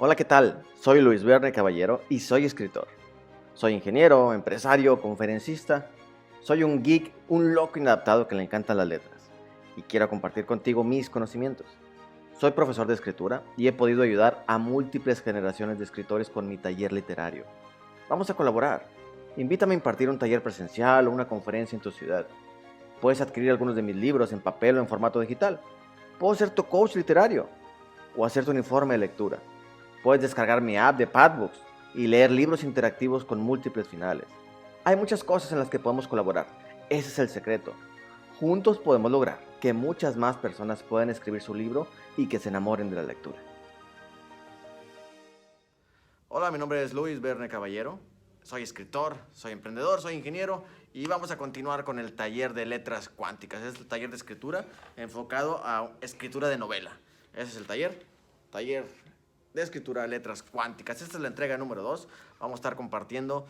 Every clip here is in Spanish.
Hola, ¿qué tal? Soy Luis Verne Caballero y soy escritor. Soy ingeniero, empresario, conferencista. Soy un geek, un loco inadaptado que le encantan las letras. Y quiero compartir contigo mis conocimientos. Soy profesor de escritura y he podido ayudar a múltiples generaciones de escritores con mi taller literario. Vamos a colaborar. Invítame a impartir un taller presencial o una conferencia en tu ciudad. Puedes adquirir algunos de mis libros en papel o en formato digital. Puedo ser tu coach literario o hacerte un informe de lectura. Puedes descargar mi app de Padbooks y leer libros interactivos con múltiples finales. Hay muchas cosas en las que podemos colaborar. Ese es el secreto. Juntos podemos lograr que muchas más personas puedan escribir su libro y que se enamoren de la lectura. Hola, mi nombre es Luis Verne Caballero. Soy escritor, soy emprendedor, soy ingeniero y vamos a continuar con el taller de letras cuánticas. Es el taller de escritura enfocado a escritura de novela. Ese es el taller de escritura de letras cuánticas. Esta es la entrega número 2. Vamos a estar compartiendo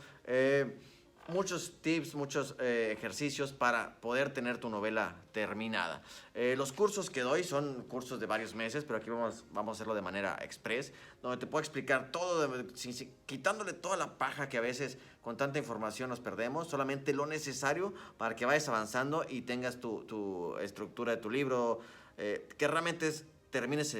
muchos tips, muchos ejercicios para poder tener tu novela terminada. Los cursos que doy son cursos de varios meses, pero aquí vamos a hacerlo de manera express, donde te puedo explicar todo, quitándole toda la paja que a veces con tanta información nos perdemos, solamente lo necesario para que vayas avanzando y tengas tu estructura de tu libro, que realmente termines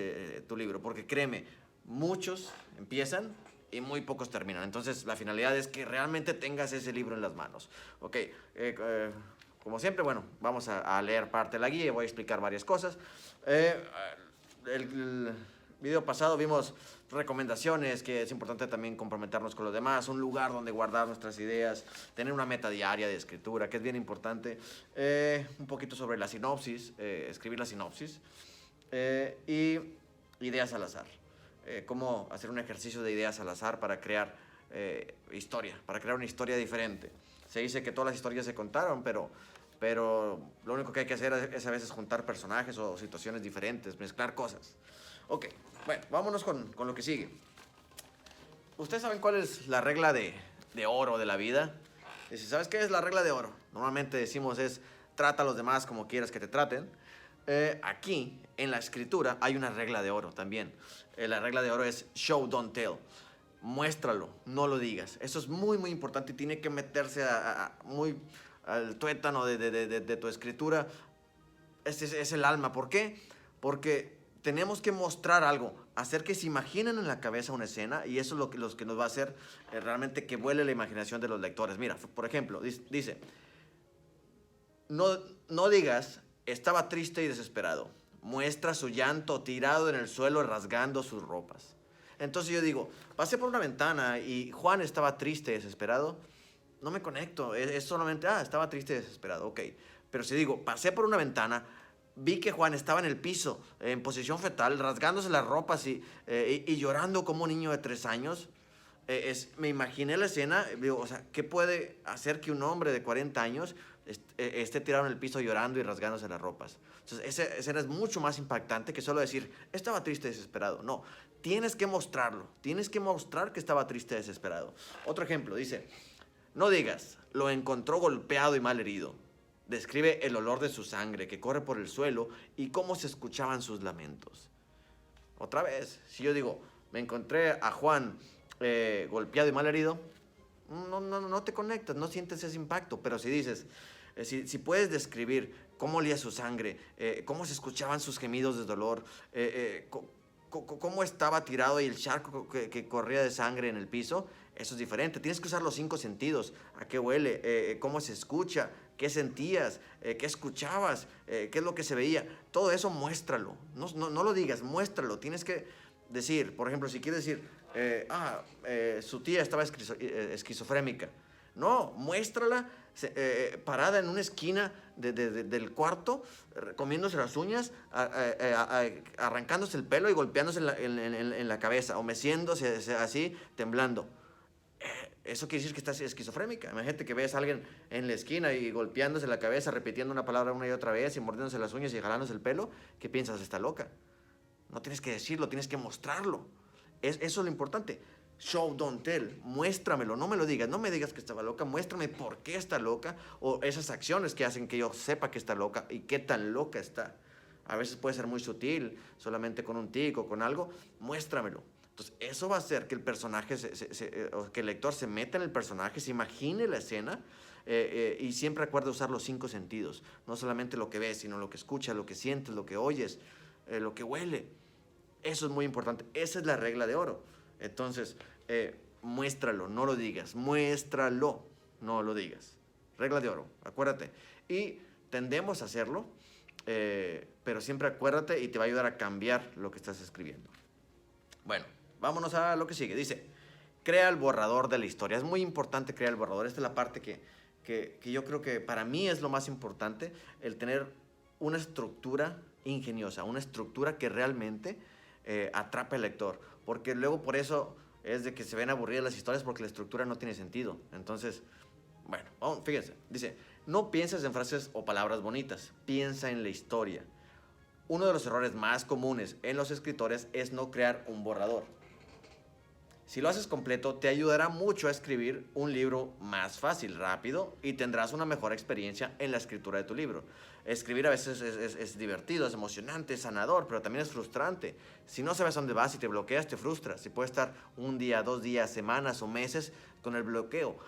tu libro, porque créeme, muchos empiezan y muy pocos terminan. Entonces, la finalidad es que realmente tengas ese libro en las manos. Ok, como siempre, bueno, vamos a leer parte de la guía y voy a explicar varias cosas. El video pasado vimos recomendaciones, que es importante también comprometernos con los demás, un lugar donde guardar nuestras ideas, tener una meta diaria de escritura, que es bien importante. Un poquito sobre la sinopsis, escribir la sinopsis. Y ideas al azar. Cómo hacer un ejercicio de ideas al azar para crear historia, para crear una historia diferente. Se dice que todas las historias se contaron, pero lo único que hay que hacer es a veces juntar personajes o situaciones diferentes, mezclar cosas. Ok, bueno, vámonos con lo que sigue. ¿Ustedes saben cuál es la regla de oro de la vida? Dice, ¿sabes qué es la regla de oro? Normalmente decimos trata a los demás como quieras que te traten. Aquí, en la escritura, hay una regla de oro también. La regla de oro es show, don't tell. Muéstralo, no lo digas. Eso es muy, muy importante y tiene que meterse muy al tuétano de tu escritura. Este es el alma. ¿Por qué? Porque tenemos que mostrar algo, hacer que se imaginen en la cabeza una escena, y eso es lo que nos va a hacer realmente que vuele la imaginación de los lectores. Mira, por ejemplo, dice, no digas, estaba triste y desesperado. Muestra su llanto tirado en el suelo rasgando sus ropas. Entonces yo digo, pasé por una ventana y Juan estaba triste y desesperado. No me conecto, es solamente, estaba triste y desesperado, ok. Pero si digo, pasé por una ventana, vi que Juan estaba en el piso, en posición fetal, rasgándose las ropas y llorando como un niño de 3 años. Me imaginé la escena, digo, o sea, ¿qué puede hacer que un hombre de 40 años esté tirado en el piso llorando y rasgándose las ropas? Entonces, esa escena es mucho más impactante que solo decir, estaba triste y desesperado. No, tienes que mostrarlo, tienes que mostrar que estaba triste y desesperado. Otro ejemplo, dice, no digas, lo encontró golpeado y mal herido. Describe el olor de su sangre que corre por el suelo y cómo se escuchaban sus lamentos. Otra vez, si yo digo, me encontré a Juan golpeado y mal herido, no te conectas, no sientes ese impacto. Pero si dices, si puedes describir cómo olía su sangre, cómo se escuchaban sus gemidos de dolor, cómo estaba tirado y el charco que corría de sangre en el piso, eso es diferente. Tienes que usar los 5 sentidos. ¿A qué huele? ¿Cómo se escucha? ¿Qué sentías? ¿Qué escuchabas? ¿Qué es lo que se veía? Todo eso muéstralo. No lo digas, muéstralo. Tienes que decir, por ejemplo, si quieres decir, su tía estaba esquizofrénica. No, muéstrala parada en una esquina del cuarto, comiéndose las uñas, arrancándose el pelo y golpeándose en la cabeza, o meciéndose así, temblando. Eso quiere decir que estás esquizofrénica. Imagínate que ves a alguien en la esquina y golpeándose la cabeza, repitiendo una palabra una y otra vez, y mordiéndose las uñas y jalándose el pelo. ¿Qué piensas? Está loca. No tienes que decirlo, tienes que mostrarlo. Eso es lo importante. Show, don't tell. Muéstramelo, no me lo digas. No me digas que estaba loca, muéstrame por qué está loca, o esas acciones que hacen que yo sepa que está loca y qué tan loca está. A veces puede ser muy sutil, solamente con un tic o con algo. Muéstramelo. Entonces, eso va a hacer que el personaje, o que el lector se meta en el personaje, se imagine la escena, y siempre recuerda usar los 5 sentidos. No solamente lo que ves, sino lo que escuchas, lo que sientes, lo que oyes, lo que huele. Eso es muy importante. Esa es la regla de oro. Entonces, muéstralo, no lo digas. Muéstralo, no lo digas. Regla de oro, acuérdate. Y tendemos a hacerlo, pero siempre acuérdate y te va a ayudar a cambiar lo que estás escribiendo. Bueno, vámonos a lo que sigue. Dice, crea el borrador de la historia. Es muy importante crear el borrador. Esta es la parte que yo creo que para mí es lo más importante, el tener una estructura ingeniosa, una estructura que realmente atrape al lector. Porque luego por eso es de que se ven aburridas las historias, porque la estructura no tiene sentido. Entonces, bueno, fíjense. Dice, no pienses en frases o palabras bonitas, piensa en la historia. Uno de los errores más comunes en los escritores es no crear un borrador. Si lo haces completo, te ayudará mucho a escribir un libro más fácil, rápido, y tendrás una mejor experiencia en la escritura de tu libro. Escribir a veces es divertido, es emocionante, es sanador, pero también es frustrante. Si no sabes a dónde vas y te bloqueas, te frustras. Si puedes estar un día, 2 días, semanas o meses con el bloqueo.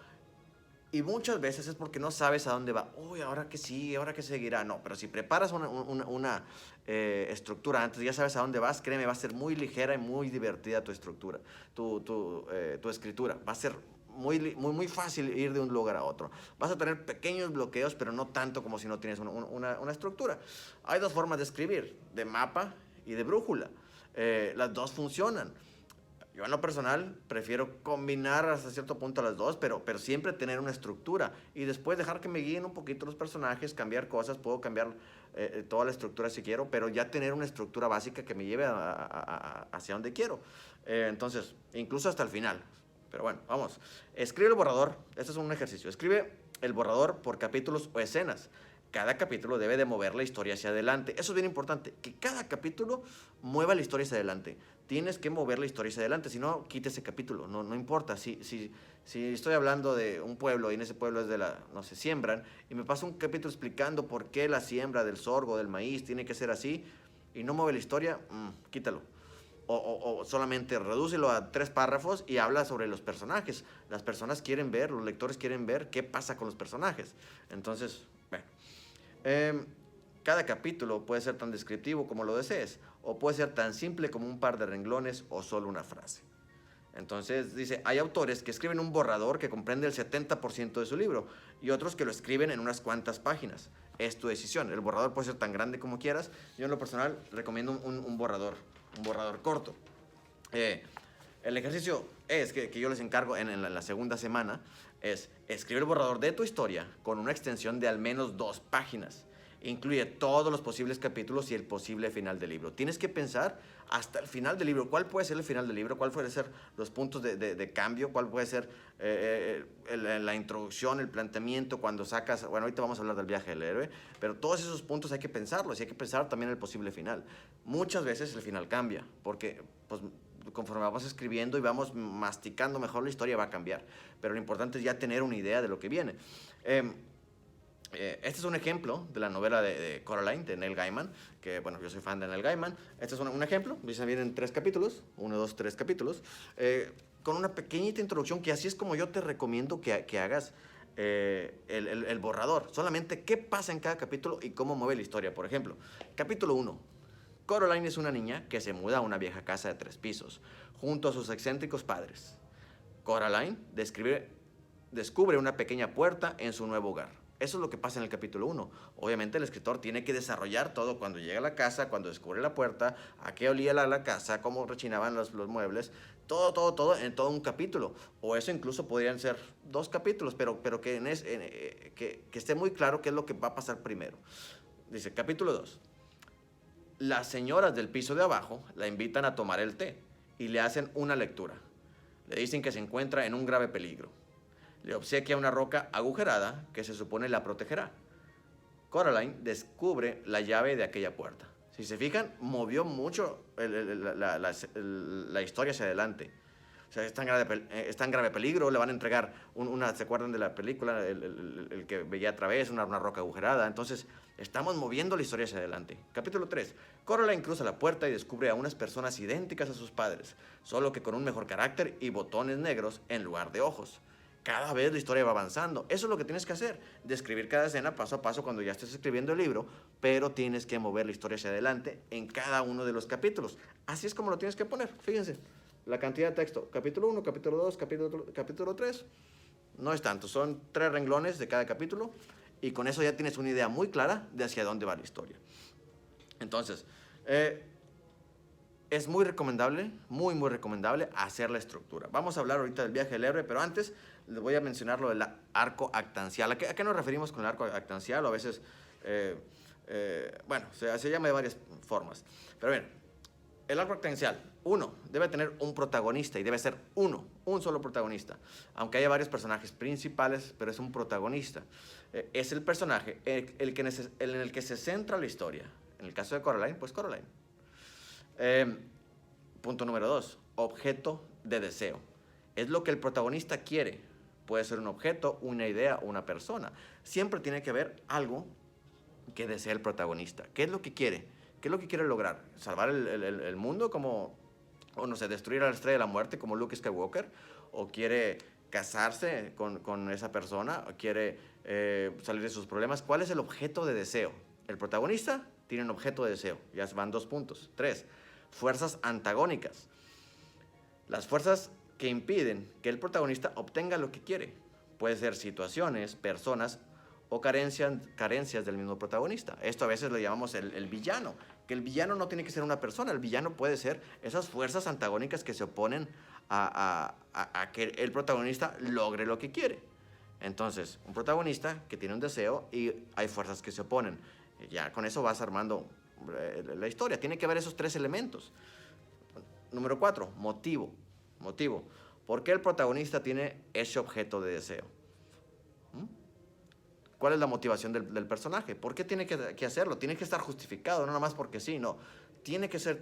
Y muchas veces es porque no sabes a dónde va. Uy, ¿ahora qué sigue? ¿Ahora qué seguirá? No, pero si preparas una estructura antes, ya sabes a dónde vas, créeme, va a ser muy ligera y muy divertida tu estructura, tu escritura. Va a ser muy fácil ir de un lugar a otro. Vas a tener pequeños bloqueos, pero no tanto como si no tienes una estructura. Hay 2 formas de escribir, de mapa y de brújula. Las 2 funcionan. Yo en lo personal prefiero combinar hasta cierto punto las 2, pero siempre tener una estructura y después dejar que me guíen un poquito los personajes, cambiar cosas, puedo cambiar toda la estructura si quiero, pero ya tener una estructura básica que me lleve hacia donde quiero. Entonces, incluso hasta el final. Pero bueno, vamos. Escribe el borrador, este es un ejercicio, escribe el borrador por capítulos o escenas. Cada capítulo debe de mover la historia hacia adelante. Eso es bien importante, que cada capítulo mueva la historia hacia adelante. Tienes que mover la historia hacia adelante, si no, quita ese capítulo, no importa. Si estoy hablando de un pueblo y en ese pueblo es no sé, siembran, y me pasa un capítulo explicando por qué la siembra del sorgo, del maíz, tiene que ser así, y no mueve la historia, quítalo. O solamente redúcelo a 3 párrafos y habla sobre los personajes. Las personas quieren ver, los lectores quieren ver qué pasa con los personajes. Entonces, bueno. Cada capítulo puede ser tan descriptivo como lo desees, o puede ser tan simple como un par de renglones o solo una frase. Entonces dice, hay autores que escriben un borrador que comprende el 70% de su libro y otros que lo escriben en unas cuantas páginas. Es tu decisión. El borrador puede ser tan grande como quieras. Yo en lo personal recomiendo un borrador corto. El ejercicio es que yo les encargo en la segunda semana es escribir el borrador de tu historia con una extensión de al menos 2 páginas. Incluye todos los posibles capítulos y el posible final del libro. Tienes que pensar hasta el final del libro. ¿Cuál puede ser el final del libro? ¿Cuál puede ser los puntos de cambio? ¿Cuál puede ser la introducción, el planteamiento cuando sacas? Bueno, ahorita vamos a hablar del viaje del héroe, pero todos esos puntos hay que pensarlos y hay que pensar también el posible final. Muchas veces el final cambia porque, pues, conforme vamos escribiendo y vamos masticando mejor la historia, va a cambiar. Pero lo importante es ya tener una idea de lo que viene. Este es un ejemplo de la novela de Coraline, de Neil Gaiman, que, bueno, yo soy fan de Neil Gaiman. Este es un ejemplo, vienen 3 capítulos, 1, 2, 3 capítulos, con una pequeñita introducción, que así es como yo te recomiendo que hagas el borrador. Solamente qué pasa en cada capítulo y cómo mueve la historia. Por ejemplo, capítulo 1. Coraline es una niña que se muda a una vieja casa de 3 pisos, junto a sus excéntricos padres. Coraline descubre una pequeña puerta en su nuevo hogar. Eso es lo que pasa en el capítulo 1. Obviamente el escritor tiene que desarrollar todo cuando llega a la casa, cuando descubre la puerta, a qué olía la casa, cómo rechinaban los muebles, todo en todo un capítulo. O eso incluso podrían ser 2 capítulos, pero que esté muy claro qué es lo que va a pasar primero. Dice, capítulo 2. Las señoras del piso de abajo la invitan a tomar el té y le hacen una lectura. Le dicen que se encuentra en un grave peligro. Le obsequia una roca agujerada que se supone la protegerá. Coraline descubre la llave de aquella puerta. Si se fijan, movió mucho la historia hacia adelante. O sea, está en grave peligro, le van a entregar ¿se acuerdan de la película? El que veía a través, una roca agujerada. Entonces, Estamos moviendo la historia hacia adelante. Capítulo 3. Coraline cruza la puerta y descubre a unas personas idénticas a sus padres, solo que con un mejor carácter y botones negros en lugar de ojos. Cada vez la historia va avanzando. Eso es lo que tienes que hacer. Describir cada escena paso a paso cuando ya estés escribiendo el libro, pero tienes que mover la historia hacia adelante en cada uno de los capítulos. Así es como lo tienes que poner. Fíjense, la cantidad de texto. Capítulo 1, capítulo 2, capítulo 3. No es tanto, son 3 renglones de cada capítulo y con eso ya tienes una idea muy clara de hacia dónde va la historia. Entonces, es muy recomendable, muy recomendable hacer la estructura. Vamos a hablar ahorita del viaje del héroe, pero antes les voy a mencionar lo del arco actancial. ¿A qué nos referimos con el arco actancial? O a veces, bueno, se llama de varias formas. Pero bien, el arco actancial, debe tener un protagonista y debe ser un solo protagonista. Aunque haya varios personajes principales, pero es un protagonista. Es el personaje en el que se centra la historia. En el caso de Coraline, pues Coraline. Punto número 2, objeto de deseo. Es lo que el protagonista quiere. Puede ser un objeto, una idea o una persona. Siempre tiene que haber algo que desea el protagonista. ¿Qué es lo que quiere? ¿Qué es lo que quiere lograr? ¿Salvar el mundo como, o no sé, destruir a la estrella de la muerte como Luke Skywalker? ¿O quiere casarse con esa persona? ¿O quiere salir de sus problemas? ¿Cuál es el objeto de deseo? El protagonista tiene un objeto de deseo. Ya van 2 puntos. 3, fuerzas antagónicas. Las fuerzas que impiden que el protagonista obtenga lo que quiere. Puede ser situaciones, personas o carencias del mismo protagonista. Esto a veces lo llamamos el villano, que el villano no tiene que ser una persona, el villano puede ser esas fuerzas antagónicas que se oponen a que el protagonista logre lo que quiere. Entonces, un protagonista que tiene un deseo y hay fuerzas que se oponen. Ya con eso vas armando la historia. Tiene que haber esos 3 elementos. Número 4, motivo. ¿Por qué el protagonista tiene ese objeto de deseo? ¿Cuál es la motivación del personaje? ¿Por qué tiene que hacerlo? Tiene que estar justificado, no nada más porque sí, no. Tiene que ser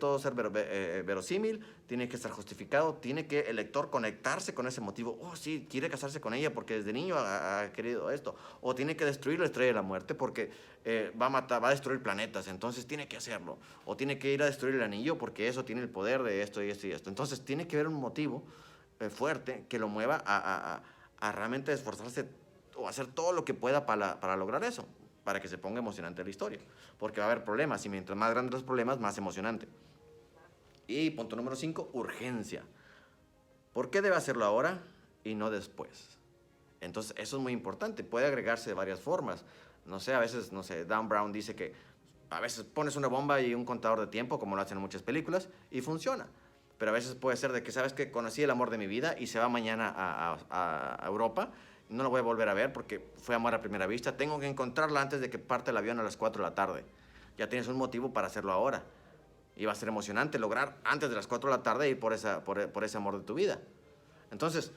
verosímil, tiene que estar justificado, tiene que el lector conectarse con ese motivo. Oh, sí, quiere casarse con ella porque desde niño ha querido esto. O tiene que destruir la estrella de la muerte porque va a destruir planetas, entonces tiene que hacerlo. O tiene que ir a destruir el anillo porque eso tiene el poder de esto y esto y esto. Entonces tiene que haber un motivo fuerte que lo mueva a realmente esforzarse o hacer todo lo que pueda para lograr eso, para que se ponga emocionante la historia, porque va a haber problemas y mientras más grandes los problemas, más emocionante. Y punto número 5, urgencia. ¿Por qué debe hacerlo ahora y no después? Entonces, eso es muy importante, puede agregarse de varias formas. No sé, a veces, no sé, Dan Brown dice que a veces pones una bomba y un contador de tiempo, como lo hacen en muchas películas, y funciona. Pero a veces puede ser de que, ¿sabes que conocí el amor de mi vida y se va mañana a Europa? No lo voy a volver a ver porque fue amor a primera vista. Tengo que encontrarla antes de que parte el avión a las 4 de la tarde. Ya tienes un motivo para hacerlo ahora. Y va a ser emocionante lograr antes de las 4 de la tarde ir por ese amor de tu vida. Entonces,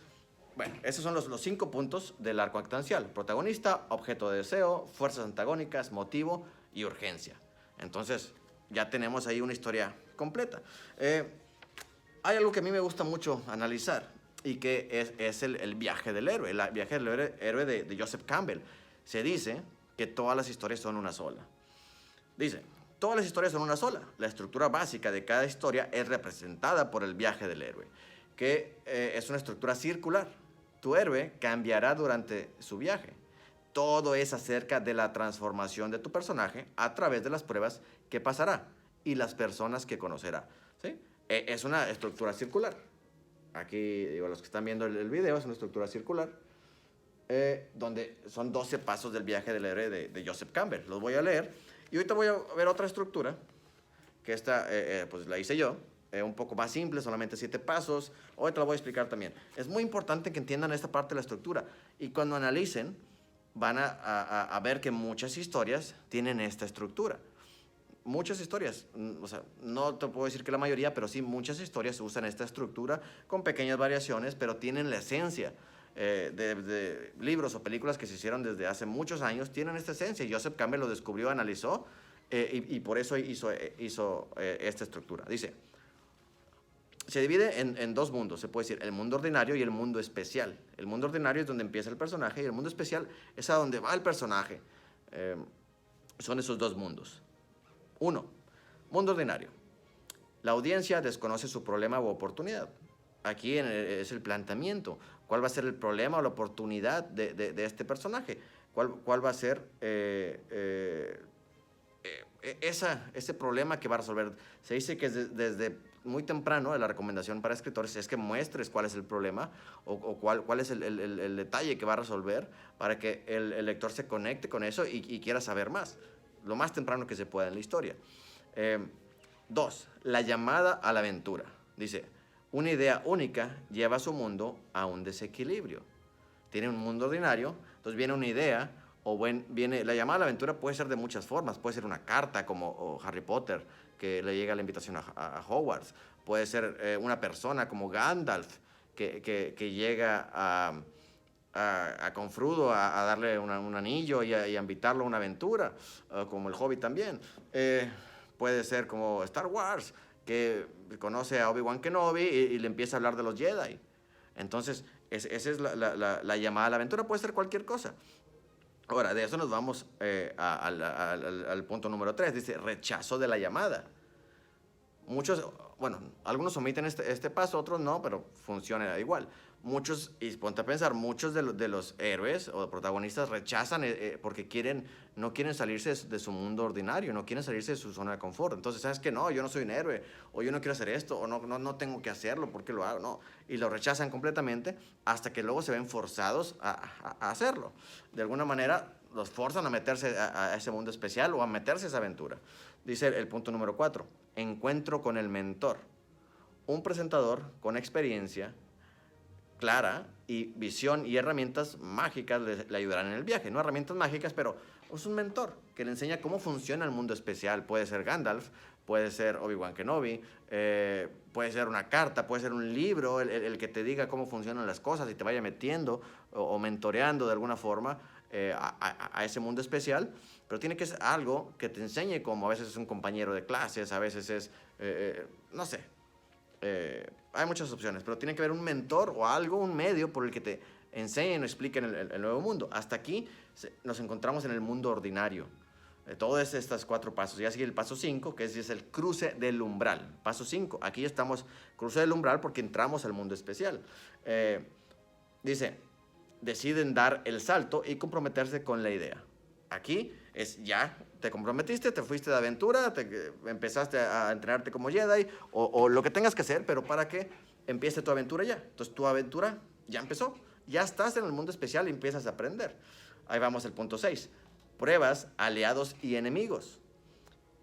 bueno, esos son los 5 puntos del arco actancial. Protagonista, objeto de deseo, fuerzas antagónicas, motivo y urgencia. Entonces, ya tenemos ahí una historia completa. Hay algo que a mí me gusta mucho analizar y que es el viaje del héroe, el viaje del héroe de Joseph Campbell. Se dice que todas las historias son una sola. Dice, todas las historias son una sola. La estructura básica de cada historia es representada por el viaje del héroe, que es una estructura circular. Tu héroe cambiará durante su viaje. Todo es acerca de la transformación de tu personaje a través de las pruebas que pasará y las personas que conocerá. ¿Sí? Es una estructura circular. Aquí, digo, los que están viendo el video, es una estructura circular, donde son 12 pasos del viaje del héroe de Joseph Campbell. Los voy a leer. Y ahorita voy a ver otra estructura, que esta pues la hice yo, un poco más simple, solamente 7 pasos. Ahorita la voy a explicar también. Es muy importante que entiendan esta parte de la estructura. Y cuando analicen, van a ver que muchas historias tienen esta estructura. Muchas historias, o sea, no te puedo decir que la mayoría, pero sí muchas historias usan esta estructura con pequeñas variaciones, pero tienen la esencia de libros o películas que se hicieron desde hace muchos años, tienen esta esencia. Joseph Campbell lo descubrió, analizó y por eso hizo esta estructura. Dice, se divide en 2 mundos, se puede decir, el mundo ordinario y el mundo especial. El mundo ordinario es donde empieza el personaje y el mundo especial es a donde va el personaje. son esos dos mundos. Uno, mundo ordinario. La audiencia desconoce su problema o oportunidad. Aquí es el planteamiento. ¿Cuál va a ser el problema o la oportunidad de este personaje? ¿Cuál va a ser ese problema que va a resolver? Se dice que desde muy temprano la recomendación para escritores es que muestres cuál es el problema o cuál es el detalle que va a resolver para que el lector se conecte con eso y quiera saber más, lo más temprano que se pueda en la historia. Dos, la llamada a la aventura. Dice, una idea única lleva a su mundo a un desequilibrio. Tiene un mundo ordinario, entonces viene una idea, viene la llamada a la aventura puede ser de muchas formas. Puede ser una carta como Harry Potter, que le llega la invitación a Hogwarts. Puede ser una persona como Gandalf, que llega a Confrudo a darle un anillo y a invitarlo a una aventura, como el Hobbit también. Puede ser como Star Wars, que conoce a Obi-Wan Kenobi y le empieza a hablar de los Jedi. Entonces, esa es la llamada a la aventura. Puede ser cualquier cosa. Ahora, de eso nos vamos al punto número 3. Dice, rechazo de la llamada. Muchos, bueno, algunos omiten este paso, otros no, pero funciona igual. Muchos, y ponte a pensar, muchos de los héroes o protagonistas rechazan porque no quieren salirse de su mundo ordinario, no quieren salirse de su zona de confort. Entonces, ¿sabes qué? No, yo no soy un héroe, o yo no quiero hacer esto, o no tengo que hacerlo, ¿por qué lo hago? No. Y lo rechazan completamente hasta que luego se ven forzados a hacerlo. De alguna manera, los forzan a meterse a ese mundo especial o a meterse a esa aventura. Dice el punto número 4, encuentro con el mentor. Un presentador con experiencia clara y visión y herramientas mágicas le ayudarán en el viaje. No herramientas mágicas, pero es un mentor que le enseña cómo funciona el mundo especial. Puede ser Gandalf, puede ser Obi-Wan Kenobi, puede ser una carta, puede ser un libro, el que te diga cómo funcionan las cosas y te vaya metiendo o mentoreando de alguna forma a ese mundo especial. Pero tiene que ser algo que te enseñe, como a veces es un compañero de clases, a veces es, no sé, hay muchas opciones, pero tiene que haber un mentor o algo, un medio por el que te enseñen o expliquen el nuevo mundo. Hasta aquí nos encontramos en el mundo ordinario. Todos estos 4 pasos. Ya sigue el paso 5, que es el cruce del umbral. Paso 5, aquí estamos, cruce del umbral porque entramos al mundo especial. Dice, deciden dar el salto y comprometerse con la idea. Aquí es ya, te comprometiste, te fuiste de aventura, empezaste a entrenarte como Jedi o lo que tengas que hacer, pero para que empiece tu aventura ya. Entonces tu aventura ya empezó, ya estás en el mundo especial y empiezas a aprender. Ahí vamos al punto 6. Pruebas, aliados y enemigos.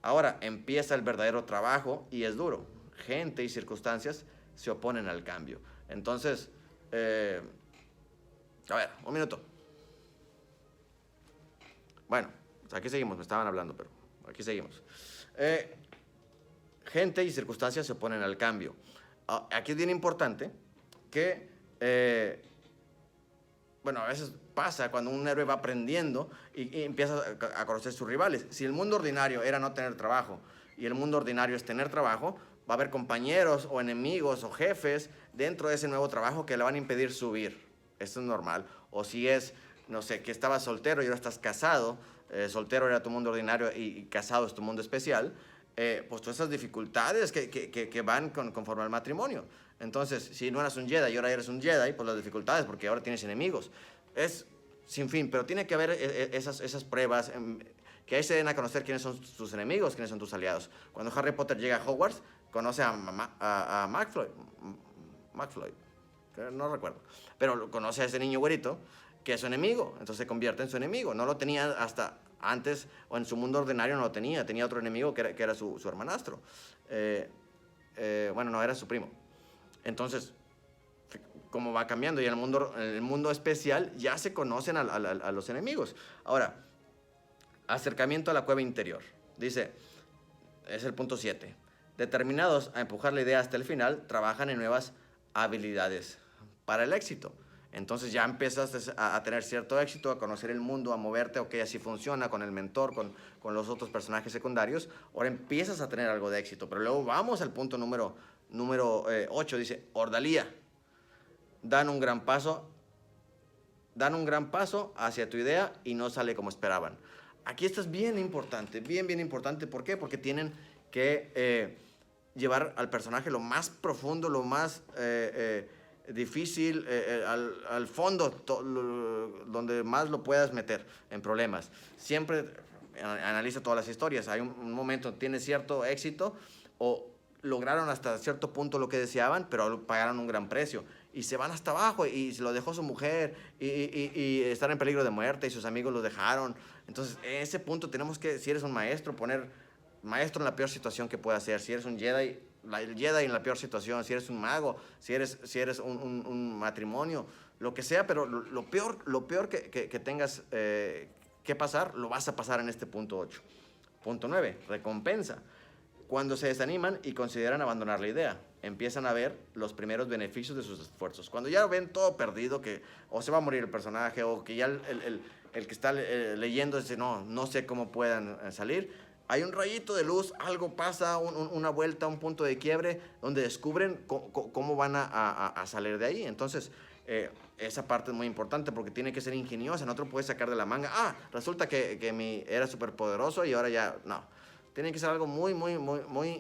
Ahora empieza el verdadero trabajo y es duro. Gente y circunstancias se oponen al cambio. Entonces, a ver, un minuto. Bueno, aquí seguimos, me estaban hablando, pero aquí seguimos. Gente y circunstancias se oponen al cambio. Aquí es bien importante que, bueno, a veces pasa cuando un héroe va aprendiendo y empieza a conocer sus rivales. Si el mundo ordinario era no tener trabajo y el mundo ordinario es tener trabajo, va a haber compañeros o enemigos o jefes dentro de ese nuevo trabajo que le van a impedir subir. Esto es normal. O si es, no sé, que estabas soltero y ahora estás casado, soltero era tu mundo ordinario y casado es tu mundo especial, pues todas esas dificultades que van conforme al matrimonio. Entonces, si no eras un Jedi y ahora eres un Jedi, pues las dificultades, porque ahora tienes enemigos. Es sin fin, pero tiene que haber esas pruebas, que ahí se den a conocer quiénes son tus enemigos, quiénes son tus aliados. Cuando Harry Potter llega a Hogwarts, conoce a McFloy, no recuerdo, pero conoce a ese niño güerito, que es su enemigo, entonces se convierte en su enemigo. No lo tenía hasta antes, o en su mundo ordinario no lo tenía otro enemigo que era su hermanastro. Bueno, no, era su primo. Entonces, como va cambiando, y en el mundo especial ya se conocen a los enemigos. Ahora, acercamiento a la cueva interior. Dice, es el punto 7. Determinados a empujar la idea hasta el final, trabajan en nuevas habilidades para el éxito. Entonces ya empiezas a tener cierto éxito, a conocer el mundo, a moverte, ok, así funciona con el mentor, con los otros personajes secundarios. Ahora empiezas a tener algo de éxito, pero luego vamos al punto número 8, dice, ordalía. Dan un gran paso hacia tu idea y no sale como esperaban. aquí esto es bien importante, bien importante. ¿Por qué? Porque tienen que llevar al personaje lo más profundo, lo más difícil, al fondo, donde más lo puedas meter en problemas. Siempre analiza todas las historias. Hay un momento, tiene cierto éxito o lograron hasta cierto punto lo que deseaban, pero pagaron un gran precio. Y se van hasta abajo y se lo dejó su mujer y están en peligro de muerte y sus amigos los dejaron. Entonces, en ese punto tenemos que, si eres un maestro, poner maestro en la peor situación que pueda ser. Si eres un Jedi, el Jedi en la peor situación. Si eres un mago, si eres un matrimonio, lo que sea, pero lo peor que tengas que pasar, lo vas a pasar en este punto 8. Punto 9, recompensa. Cuando se desaniman y consideran abandonar la idea, empiezan a ver los primeros beneficios de sus esfuerzos. Cuando ya ven todo perdido, que o se va a morir el personaje, o que ya el que está leyendo dice, no sé cómo puedan salir, hay un rayito de luz, algo pasa, una vuelta, un punto de quiebre, donde descubren cómo van a salir de ahí. Entonces, esa parte es muy importante porque tiene que ser ingeniosa, no te lo puedes sacar de la manga. Resulta que era súper poderoso y ahora ya, no. Tiene que ser algo muy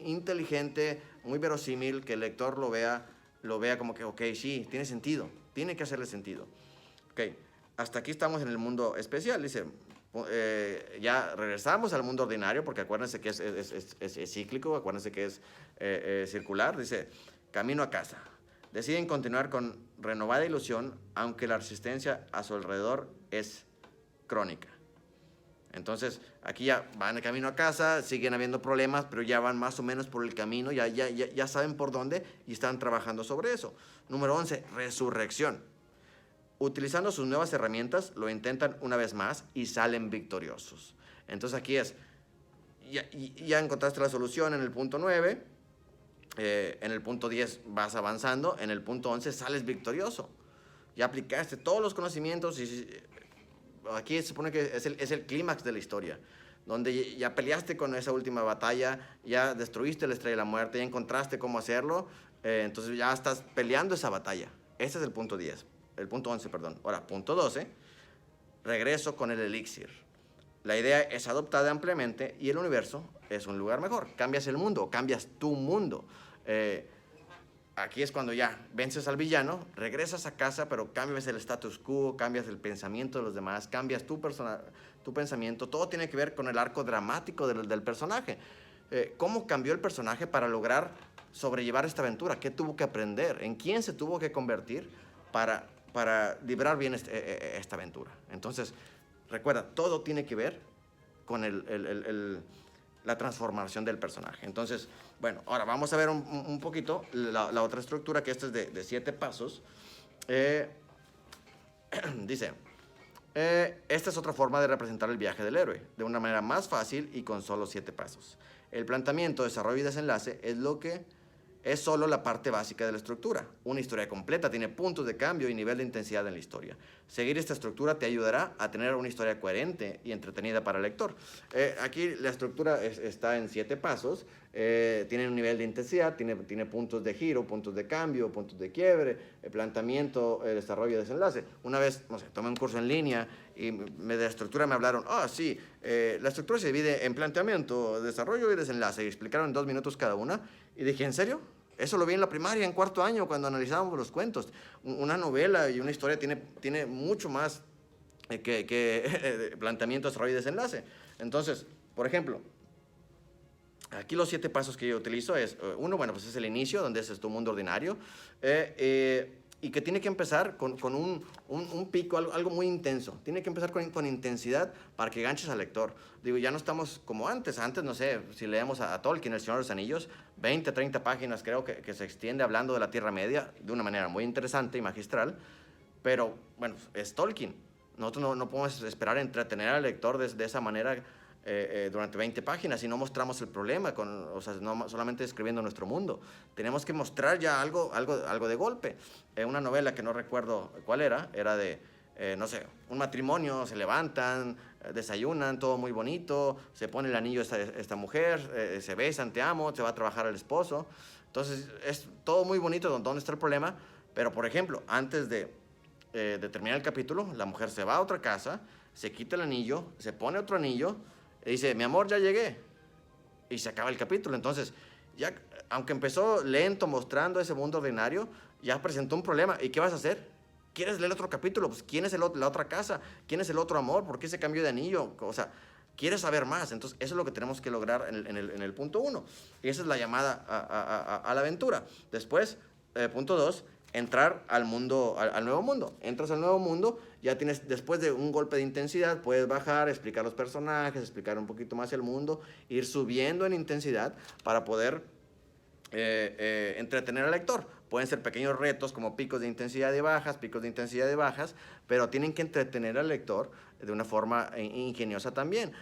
inteligente, muy verosímil, que el lector lo vea como que, ok, sí, tiene sentido, tiene que hacerle sentido. Ok, hasta aquí estamos en el mundo especial, dice, ya regresamos al mundo ordinario, porque acuérdense que es cíclico, acuérdense que es circular, dice, camino a casa. Deciden continuar con renovada ilusión, aunque la resistencia a su alrededor es crónica. Entonces, aquí ya van de camino a casa, siguen habiendo problemas, pero ya van más o menos por el camino, ya saben por dónde y están trabajando sobre eso. Número 11, resurrección. Utilizando sus nuevas herramientas, lo intentan una vez más y salen victoriosos. Entonces, aquí ya encontraste la solución en el punto 9, en el punto 10 vas avanzando, en el punto 11 sales victorioso. Ya aplicaste todos los conocimientos y aquí se supone que es el clímax de la historia, donde ya peleaste con esa última batalla, ya destruiste la Estrella de la Muerte, ya encontraste cómo hacerlo, entonces ya estás peleando esa batalla. Ese es el punto 10, el punto 11, perdón. Ahora, punto 12, regreso con el elixir. La idea es adoptada ampliamente y el universo es un lugar mejor. Cambias el mundo, cambias tu mundo. Aquí es cuando ya vences al villano, regresas a casa, pero cambias el status quo, cambias el pensamiento de los demás, cambias tu pensamiento. Todo tiene que ver con el arco dramático del personaje. ¿Cómo cambió el personaje para lograr sobrellevar esta aventura? ¿Qué tuvo que aprender? ¿En quién se tuvo que convertir para librar bien esta aventura? Entonces, recuerda, todo tiene que ver con la transformación del personaje. Entonces, bueno, ahora vamos a ver un poquito la otra estructura, que esta es de 7 pasos. Dice, esta es otra forma de representar el viaje del héroe, de una manera más fácil y con solo 7 pasos. El planteamiento, desarrollo y desenlace es solo la parte básica de la estructura. Una historia completa tiene puntos de cambio y nivel de intensidad en la historia. Seguir esta estructura te ayudará a tener una historia coherente y entretenida para el lector. Aquí la estructura está en 7 pasos. Tiene un nivel de intensidad, tiene puntos de giro, puntos de cambio, puntos de quiebre, el planteamiento, el desarrollo y desenlace. Una vez, no sé, tomé un curso en línea y de la estructura me hablaron, sí, la estructura se divide en planteamiento, desarrollo y desenlace. Y explicaron en 2 minutos cada una. Y dije, ¿en serio? Eso lo vi en la primaria, en 4º año, cuando analizábamos los cuentos. Una novela y una historia tiene mucho más que planteamiento, desarrollo y desenlace. Entonces, por ejemplo, aquí los 7 pasos que yo utilizo es, uno, bueno, pues es el inicio, donde es tu mundo ordinario, y que tiene que empezar con un pico, algo muy intenso. Tiene que empezar con intensidad para que ganches al lector. Digo, ya no estamos como antes. Antes, no sé, si leemos a Tolkien, El Señor de los Anillos, 20, 30 páginas creo que se extiende hablando de la Tierra Media de una manera muy interesante y magistral. Pero, bueno, es Tolkien. Nosotros no podemos esperar entretener al lector de esa manera durante 20 páginas y no mostramos el problema, no solamente escribiendo nuestro mundo. Tenemos que mostrar ya algo de golpe. Una novela que no recuerdo cuál era de, no sé, un matrimonio, se levantan, desayunan, todo muy bonito, se pone el anillo esta mujer, se besan, te amo, se va a trabajar el esposo. Entonces, es todo muy bonito, ¿dónde está el problema? Pero, por ejemplo, antes de terminar el capítulo, la mujer se va a otra casa, se quita el anillo, se pone otro anillo, y dice, mi amor, ya llegué. Y se acaba el capítulo. Entonces, ya, aunque empezó lento mostrando ese mundo ordinario, ya presentó un problema. ¿Y qué vas a hacer? ¿Quieres leer otro capítulo? Pues, ¿quién es la otra casa? ¿Quién es el otro amor? ¿Por qué se cambió de anillo? O sea, quieres saber más. Entonces, eso es lo que tenemos que lograr en el punto 1. Y esa es la llamada a la aventura. Después, punto 2, entrar al mundo, al nuevo mundo. Entras al nuevo mundo, ya tienes, después de un golpe de intensidad, puedes bajar, explicar los personajes, explicar un poquito más el mundo, ir subiendo en intensidad para poder entretener al lector. Pueden ser pequeños retos como picos de intensidad y bajas, pero tienen que entretener al lector de una forma ingeniosa también,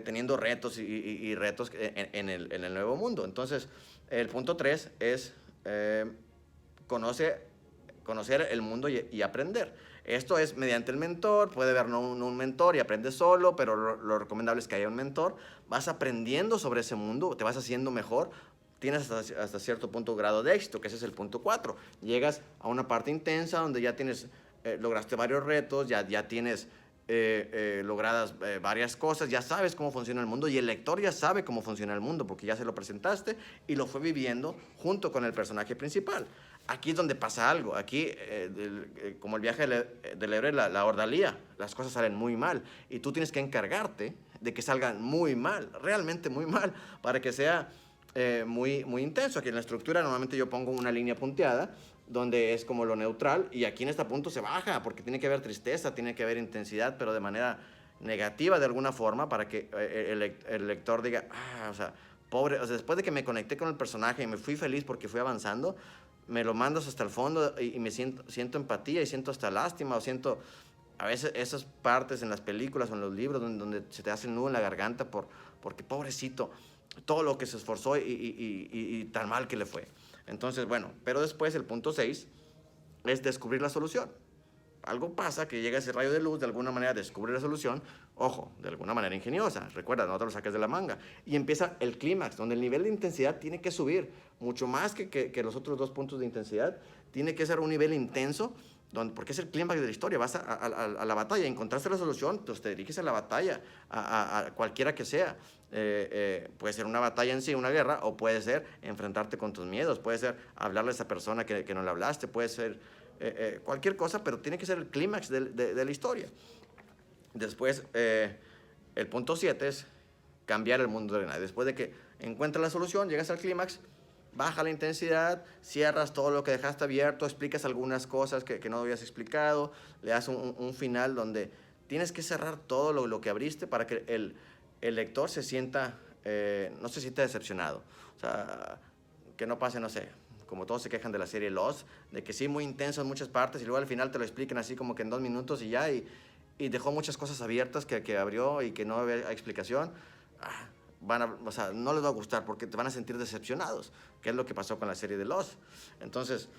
teniendo retos y retos en el nuevo mundo. Entonces, el punto 3 es conocer el mundo y aprender. Esto es mediante el mentor, puede haber no un mentor y aprendes solo, pero lo recomendable es que haya un mentor. Vas aprendiendo sobre ese mundo, te vas haciendo mejor, tienes hasta cierto punto grado de éxito, que ese es el punto 4. Llegas a una parte intensa donde ya tienes, lograste varios retos, ya tienes logradas varias cosas, ya sabes cómo funciona el mundo y el lector ya sabe cómo funciona el mundo porque ya se lo presentaste y lo fue viviendo junto con el personaje principal. Aquí es donde pasa algo, aquí como el viaje del héroe, la ordalía, las cosas salen muy mal y tú tienes que encargarte de que salgan muy mal, realmente muy mal, para que sea muy intenso. Aquí en la estructura normalmente yo pongo una línea punteada donde es como lo neutral y aquí en este punto se baja porque tiene que haber tristeza, tiene que haber intensidad, pero de manera negativa de alguna forma para que el lector diga, o sea, pobre, o sea, después de que me conecté con el personaje y me fui feliz porque fui avanzando, me lo mandas hasta el fondo y me siento empatía y siento hasta lástima o siento a veces esas partes en las películas o en los libros donde se te hace el nudo en la garganta porque pobrecito, todo lo que se esforzó y tan mal que le fue. Entonces, bueno, pero después el punto 6 es descubrir la solución. Algo pasa que llega ese rayo de luz, de alguna manera descubre la solución, ojo, de alguna manera ingeniosa, recuerda, no te lo saques de la manga, y empieza el clímax, donde el nivel de intensidad tiene que subir, mucho más que los otros 2 puntos de intensidad, tiene que ser un nivel intenso, porque es el clímax de la historia, vas a la batalla, encontraste la solución, pues te diriges a la batalla, a cualquiera que sea. Puede ser una batalla en sí, una guerra, o puede ser enfrentarte con tus miedos, puede ser hablarle a esa persona que no le hablaste, puede ser cualquier cosa, pero tiene que ser el clímax de la historia. Después, el punto 7 es cambiar el mundo de nadie. Después de que encuentras la solución, llegas al clímax, baja la intensidad, cierras todo lo que dejaste abierto, explicas algunas cosas que no habías explicado, le das un final donde tienes que cerrar todo lo que abriste para que el lector se sienta, no se sienta decepcionado. O sea, que no pase, no sé, como todos se quejan de la serie Lost, de que sí, muy intenso en muchas partes y luego al final te lo explican así como que en 2 minutos y ya, y dejó muchas cosas abiertas que abrió y que no había explicación. O sea, no les va a gustar porque te van a sentir decepcionados, que es lo que pasó con la serie de Lost. Entonces,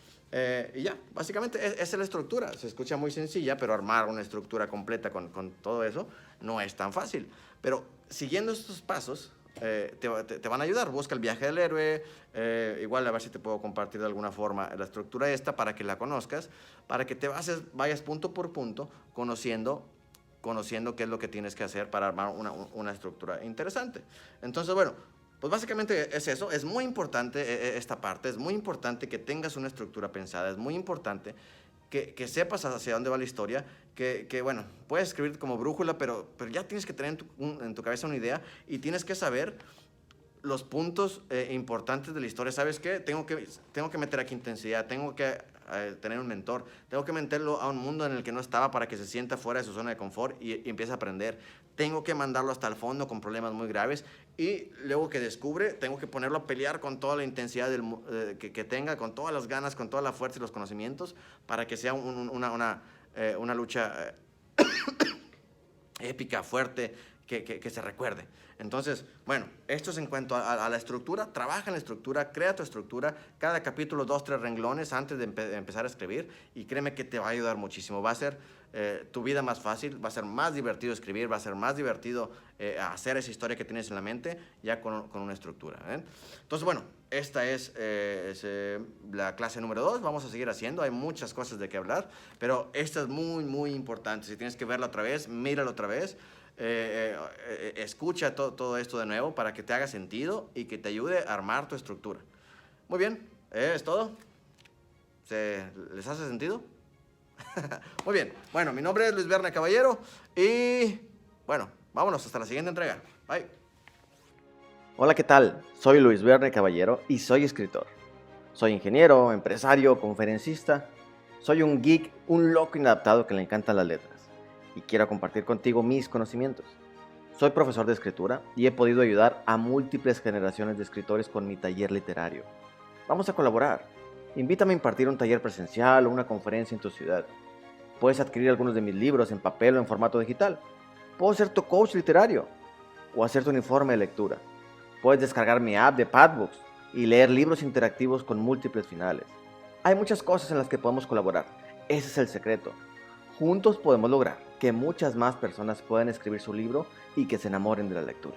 y ya, básicamente esa es la estructura. Se escucha muy sencilla, pero armar una estructura completa con todo eso no es tan fácil. Pero siguiendo estos pasos, te van a ayudar. Busca el viaje del héroe, igual a ver si te puedo compartir de alguna forma la estructura esta para que la conozcas, para que te vayas punto por punto conociendo qué es lo que tienes que hacer para armar una estructura interesante. Entonces, bueno, pues básicamente es eso. Es muy importante esta parte, es muy importante que tengas una estructura pensada, es muy importante que sepas hacia dónde va la historia, que bueno, puedes escribir como brújula, pero ya tienes que tener en tu cabeza una idea y tienes que saber los puntos importantes de la historia. ¿Sabes qué? Tengo que meter aquí intensidad, tengo que tener un mentor, tengo que meterlo a un mundo en el que no estaba para que se sienta fuera de su zona de confort y empiece a aprender. Tengo que mandarlo hasta el fondo con problemas muy graves y luego que descubre, tengo que ponerlo a pelear con toda la intensidad que tenga, con todas las ganas, con toda la fuerza y los conocimientos para que sea una lucha épica, fuerte, que se recuerde. Entonces, bueno, esto es en cuanto a la estructura. Trabaja en la estructura, crea tu estructura. Cada capítulo, 2, 3 renglones antes de empezar a escribir. Y créeme que te va a ayudar muchísimo. Va a ser tu vida más fácil, va a ser más divertido escribir, va a ser más divertido hacer esa historia que tienes en la mente ya con una estructura. Entonces, bueno, esta es la clase número 2. Vamos a seguir haciendo. Hay muchas cosas de qué hablar, pero esta es muy, muy importante. Si tienes que verla otra vez, mírala otra vez. Escucha todo esto de nuevo para que te haga sentido y que te ayude a armar tu estructura. Muy bien, ¿es todo? ¿Les hace sentido? Muy bien, bueno, mi nombre es Luis Verne Caballero y bueno, vámonos hasta la siguiente entrega. Bye. Hola, ¿qué tal? Soy Luis Verne Caballero y soy escritor. Soy ingeniero, empresario, conferencista. Soy un geek, un loco inadaptado que le encantan las letras y quiero compartir contigo mis conocimientos. Soy profesor de escritura y he podido ayudar a múltiples generaciones de escritores con mi taller literario. Vamos a colaborar. Invítame a impartir un taller presencial o una conferencia en tu ciudad. Puedes adquirir algunos de mis libros en papel o en formato digital. Puedo ser tu coach literario o hacerte un informe de lectura. Puedes descargar mi app de Padbooks y leer libros interactivos con múltiples finales. Hay muchas cosas en las que podemos colaborar. Ese es el secreto. Juntos podemos lograr que muchas más personas puedan escribir su libro y que se enamoren de la lectura.